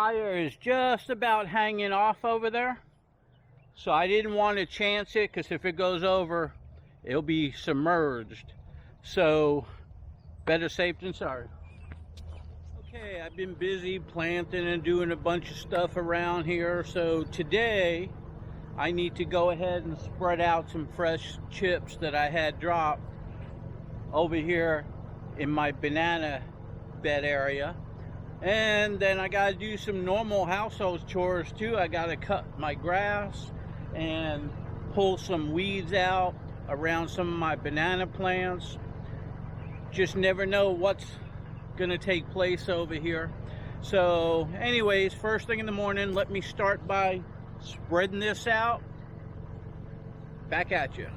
tire is just about hanging off over there. So I didn't want to chance it, because if it goes over, it'll be submerged. So better safe than sorry. Okay, I've been busy planting and doing a bunch of stuff around here. So today I need to go ahead and spread out some fresh chips that I had dropped over here in my banana bed area. And then I got to do some normal household chores too. I got to cut my grass and pull some weeds out around some of my banana plants. Just never know what's gonna take place over here. So anyways, first thing in the morning, let me start by spreading this out. Back at you.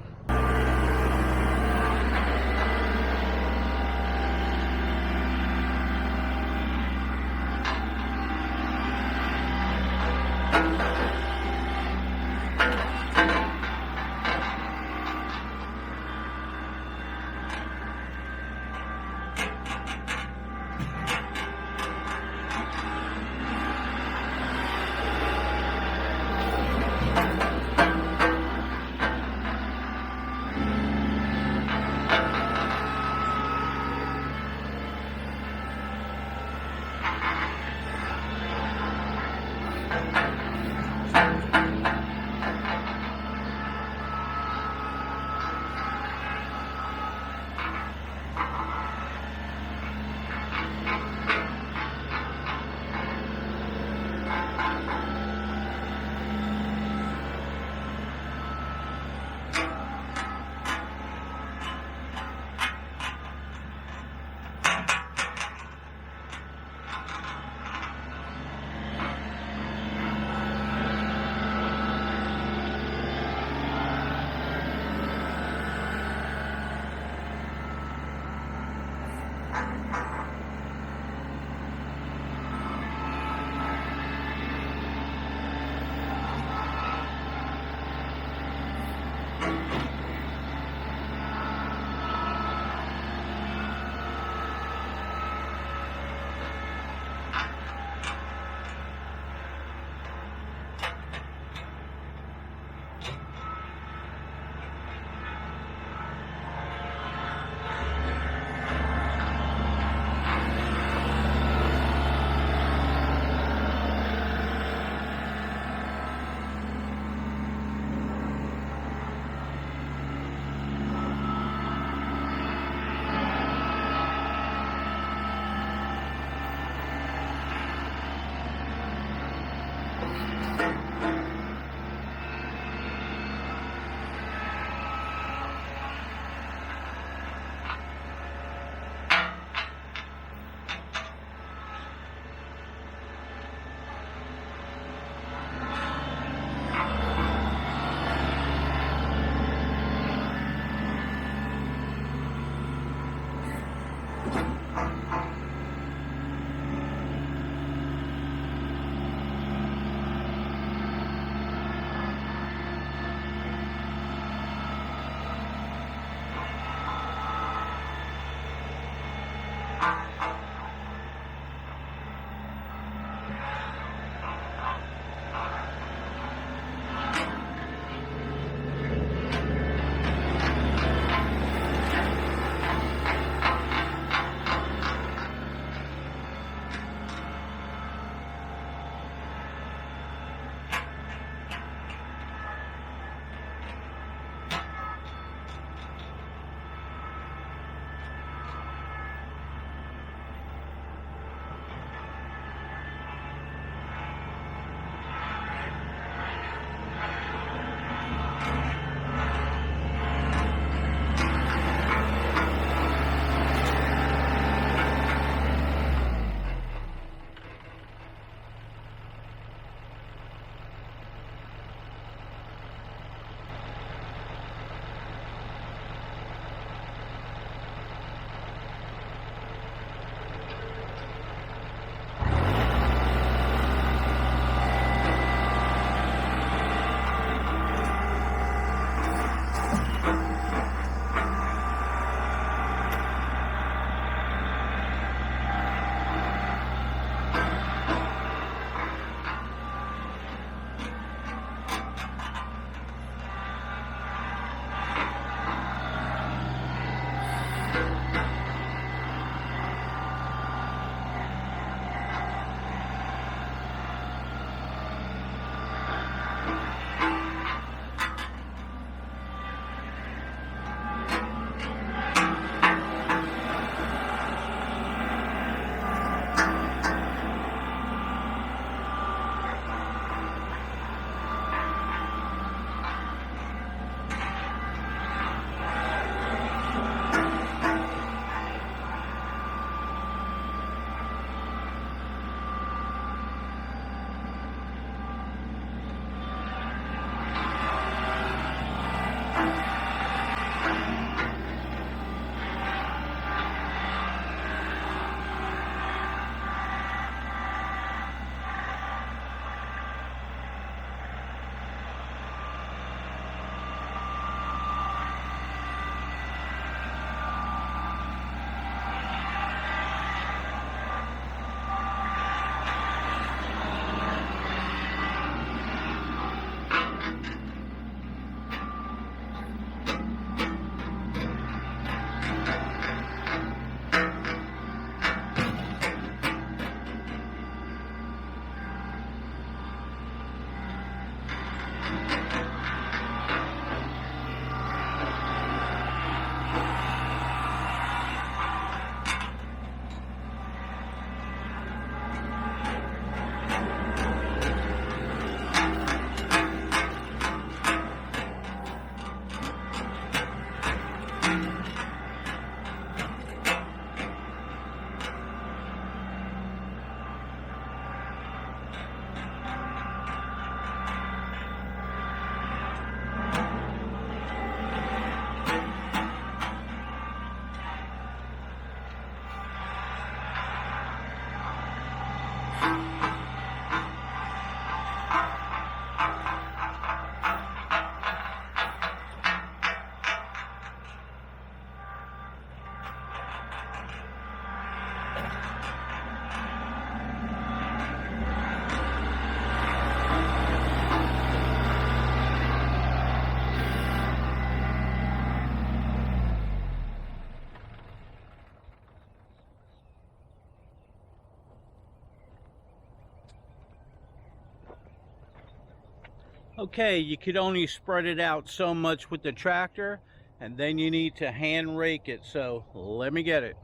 Okay, you could only spread it out so much with the tractor, and then you need to hand rake it. So let me get it.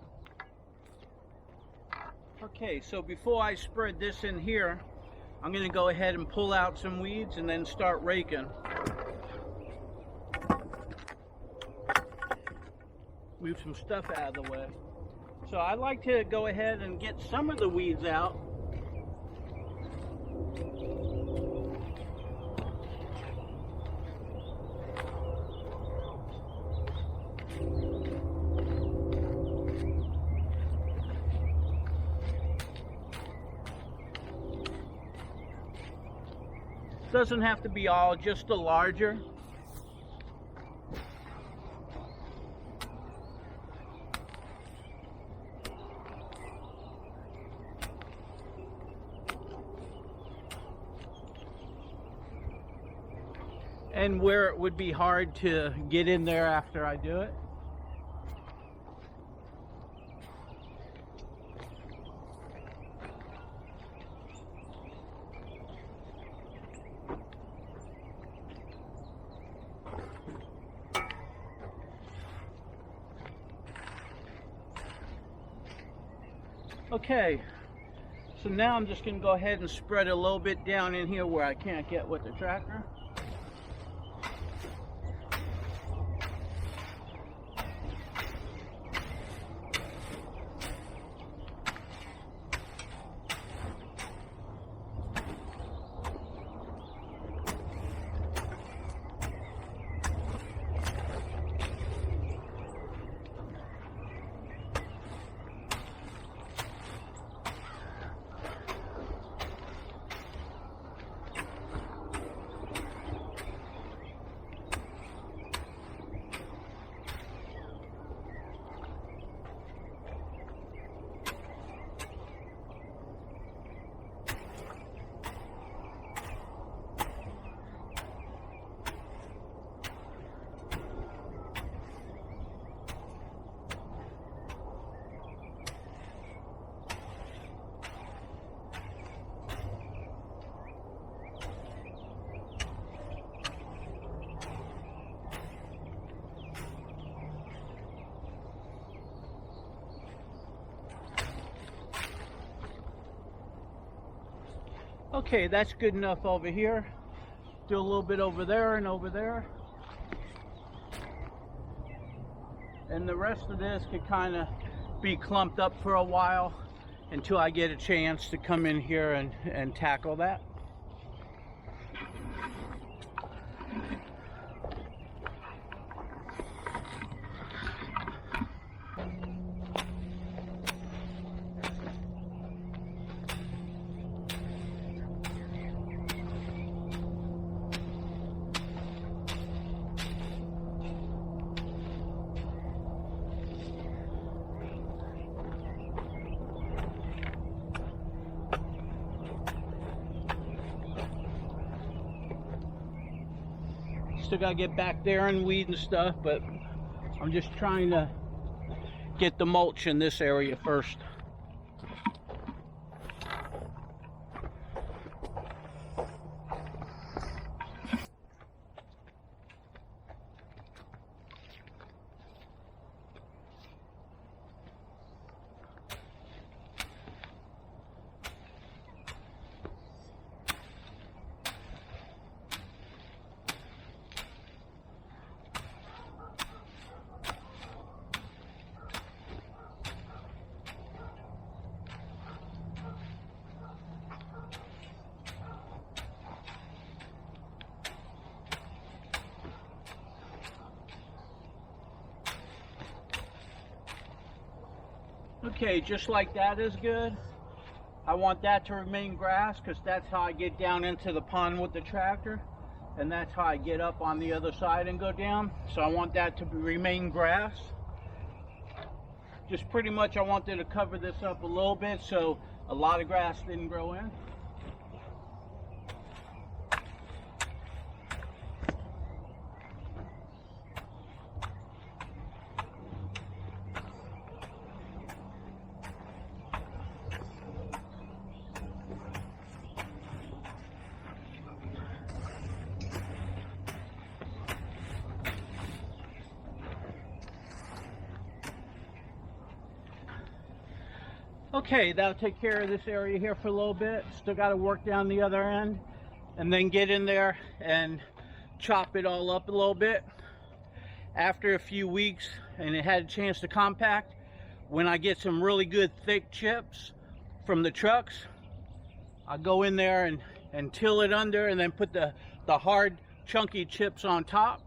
Okay, so before I spread this in here, I'm going to go ahead and pull out some weeds and then start raking. Move some stuff out of the way. So I like to go ahead and get some of the weeds out. Doesn't have to be all, just the larger. And where it would be hard to get in there after I do it. Okay, so now I'm just going to go ahead and spread a little bit down in here where I can't get with the tractor. Okay, that's good enough over here. Do a little bit over there and over there. And the rest of this could kind of be clumped up for a while until I get a chance to come in here and tackle that. Still gotta get back there and weed and stuff, but I'm just trying to get the mulch in this area first. Okay, just like that is good. I want that to remain grass because that's how I get down into the pond with the tractor. and that's how I get up on the other side and go down. So I want that to remain grass. Just pretty much I wanted to cover this up a little bit so a lot of grass didn't grow in. Okay, that'll take care of this area here for a little bit. Still got to work down the other end and then get in there and chop it all up a little bit. After a few weeks and it had a chance to compact, when I get some really good thick chips from the trucks, I'll go in there and till it under and then put the hard chunky chips on top.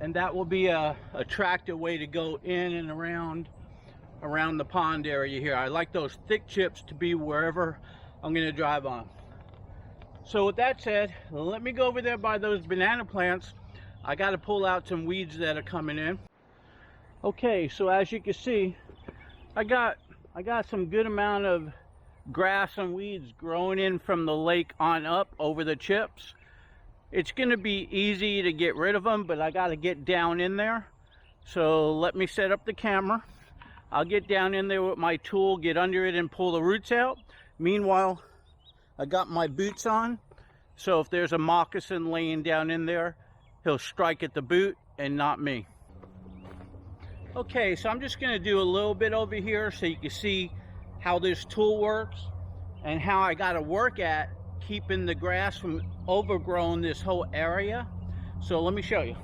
And that will be a attractive way to go in and around the pond area here. I like those thick chips to be wherever I'm going to drive on. So with that said, let me go over there by those banana plants. I got to pull out some weeds that are coming in. Okay, so as you can see, I got some good amount of grass and weeds growing in from the lake on up over the chips. It's going to be easy to get rid of them, but I got to get down in there. So let me set up the camera. I'll get down in there with my tool, get under it and pull the roots out. Meanwhile, I got my boots on. So if there's a moccasin laying down in there, he'll strike at the boot and not me. Okay, so I'm just going to do a little bit over here so you can see how this tool works and how I got to work at keeping the grass from overgrowing this whole area. So let me show you.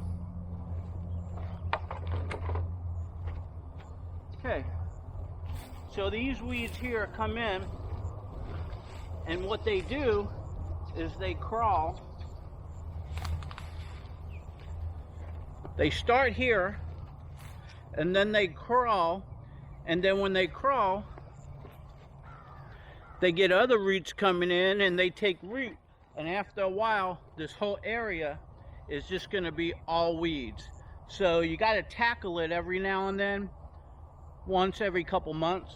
Okay, so these weeds here come in, and what they do is they crawl. They start here and then they crawl, and then when they crawl they get other roots coming in and they take root, and after a while this whole area is just going to be all weeds. So you got to tackle it every now and then, once every couple months.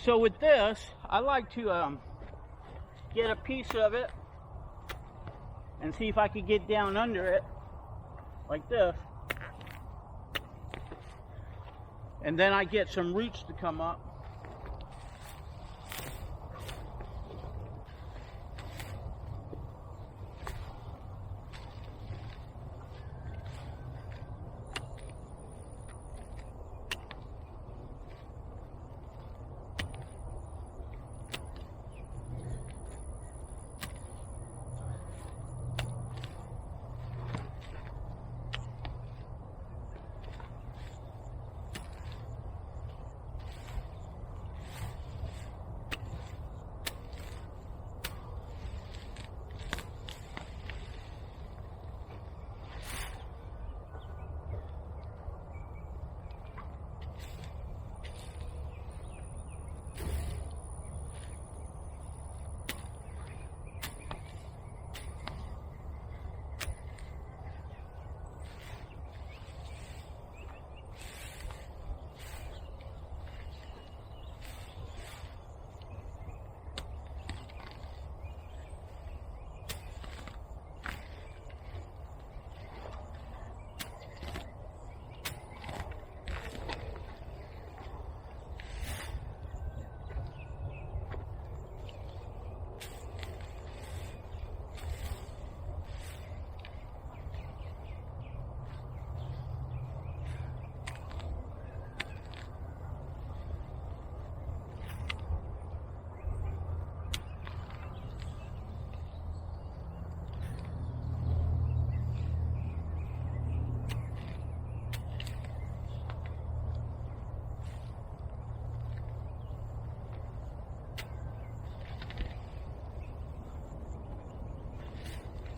So with this, I like to get a piece of it and see if I could get down under it like this, and then I get some roots to come up.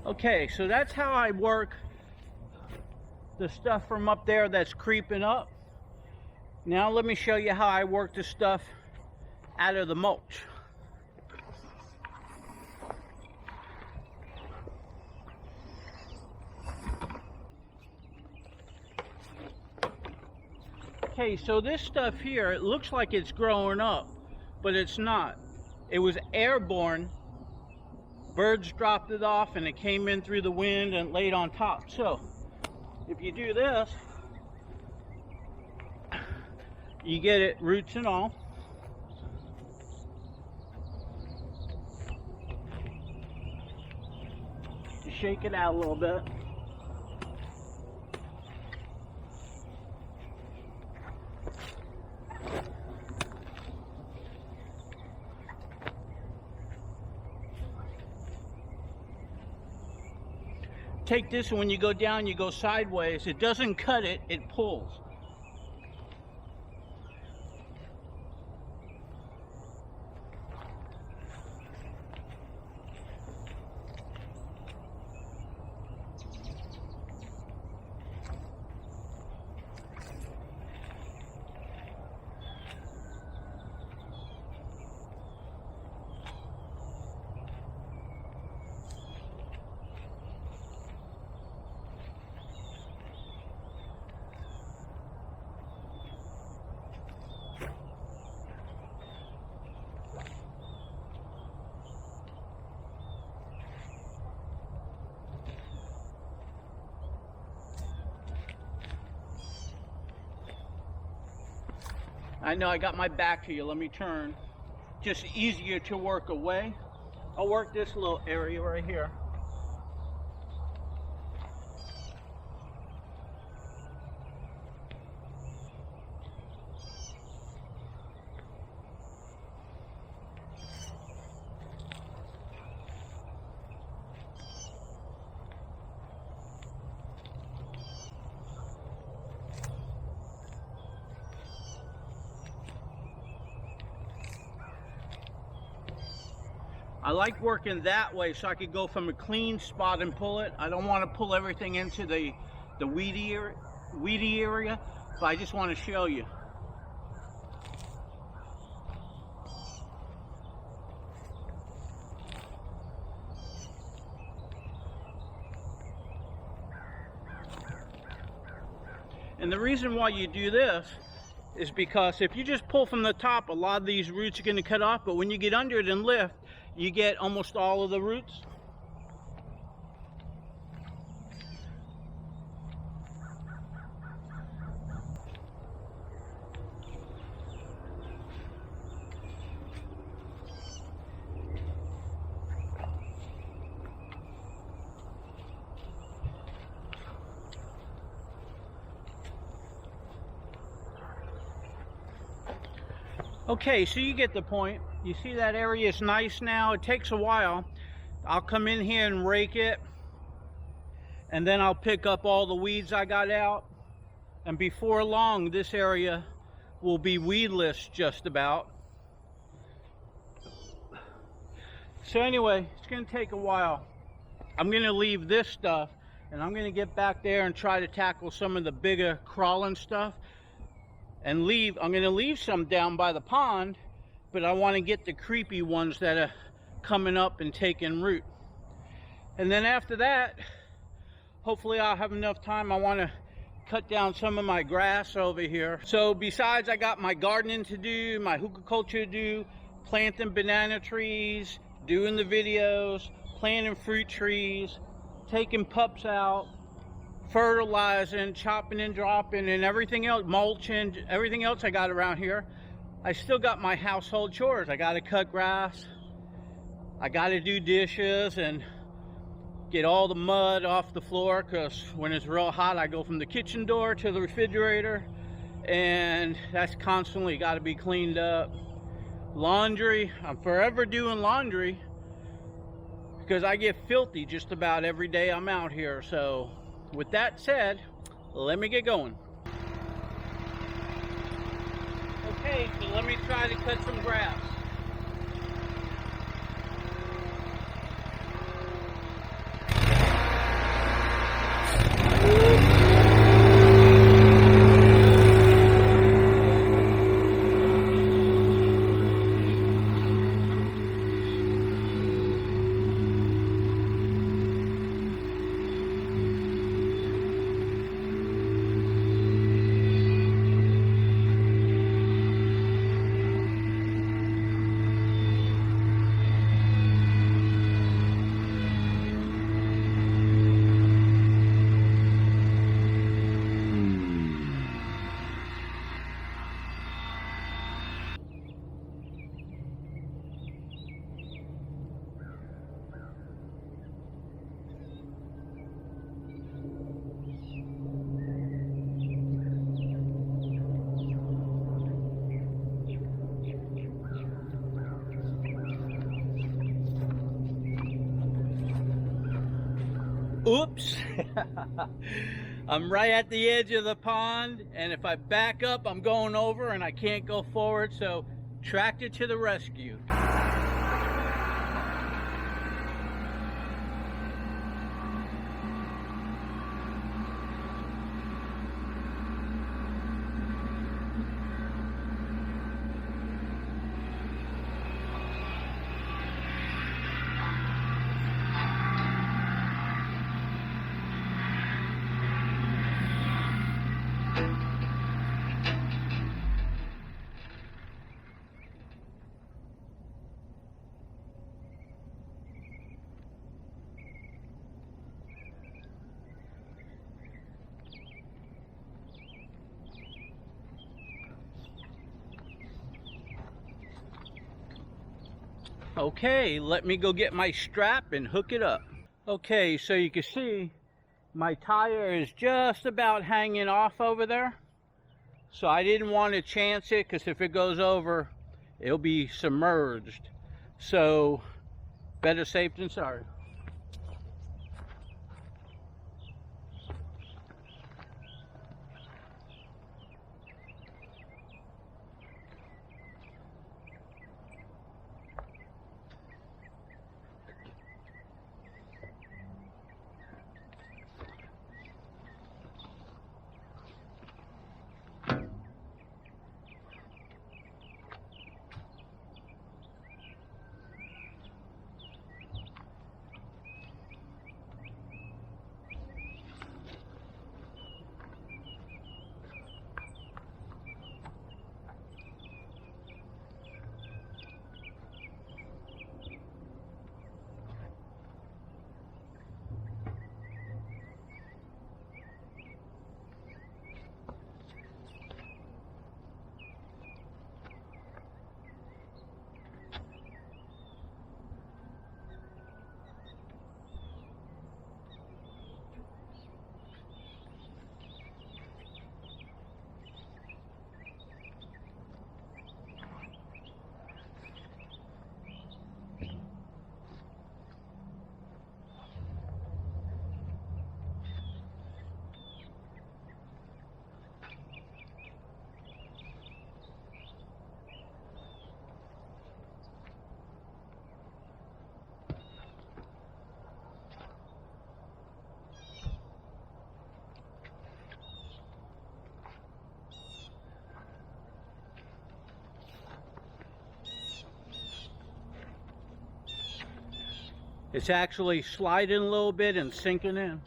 Okay, so that's how I work the stuff from up there that's creeping up. Now let me show you how I work the stuff out of the mulch. Okay, so this stuff here, it looks like it's growing up, but it's not. It was airborne. Birds dropped it off and it came in through the wind and laid on top. So if you do this, you get it roots and all. You shake it out a little bit. Take this, and when you go down, you go sideways. It doesn't cut it, it pulls. I know I got my back to you. Let me turn. Just easier to work away. I'll work this little area right here. I like working that way so I could go from a clean spot and pull it. I don't want to pull everything into the weedy area, but I just want to show you. And the reason why you do this is because if you just pull from the top, a lot of these roots are going to cut off, but when you get under it and lift, you get almost all of the roots. Okay, so you get the point. You see that area is nice now. It takes a while. I'll come in here and rake it, and then I'll pick up all the weeds I got out, and before long this area will be weedless just about. So anyway, it's going to take a while. I'm going to leave this stuff, and I'm going to get back there and try to tackle some of the bigger crawling stuff. And I'm going to leave some down by the pond, but I want to get the creepy ones that are coming up and taking root. And then after that, hopefully I'll have enough time. I want to cut down some of my grass over here. So besides I got my gardening to do, my Hugel culture to do, planting banana trees, doing the videos, planting fruit trees, taking pups out, fertilizing, chopping and dropping, and everything else, mulching, everything else I got around here. I still got my household chores. I got to cut grass, I got to do dishes and get all the mud off the floor, because when it's real hot I go from the kitchen door to the refrigerator, and that's constantly got to be cleaned up. Laundry, I'm forever doing laundry because I get filthy just about every day I'm out here. So with that said, let me get going. Okay, so let me try to cut some grass. Oops. I'm right at the edge of the pond, and if I back up, I'm going over and I can't go forward, so tractor to the rescue. Okay, let me go get my strap and hook it up. Okay, so you can see my tire is just about hanging off over there. So I didn't want to chance it, because if it goes over, it'll be submerged. So better safe than sorry. It's actually sliding a little bit and sinking in.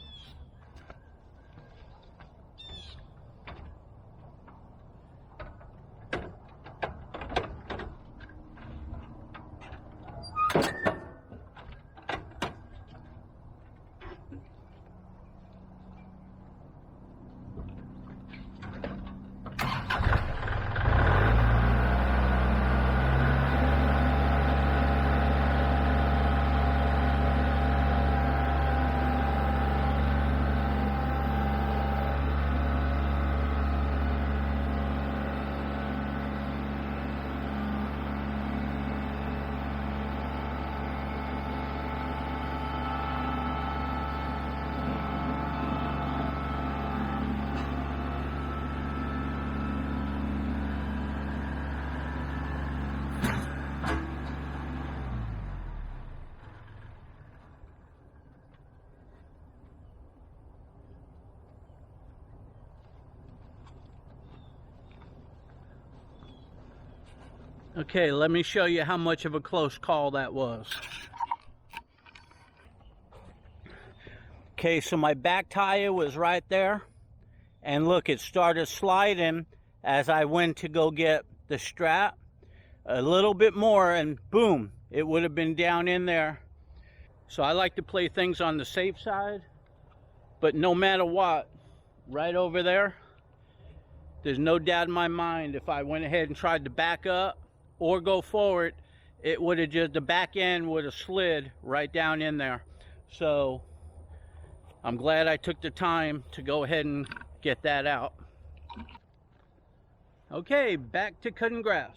Okay, let me show you how much of a close call that was. Okay, so my back tire was right there, and look, it started sliding as I went to go get the strap. A little bit more and boom, it would have been down in there. So I like to play things on the safe side, but no matter what, right over there, there's no doubt in my mind if I went ahead and tried to back up or go forward, it would have just, the back end would have slid right down in there. So I'm glad I took the time to go ahead and get that out. Okay, back to cutting grass.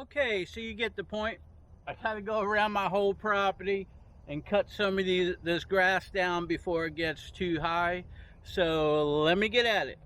Okay, so you get the point. I gotta go around my whole property and cut some of this grass down before it gets too high. So let me get at it.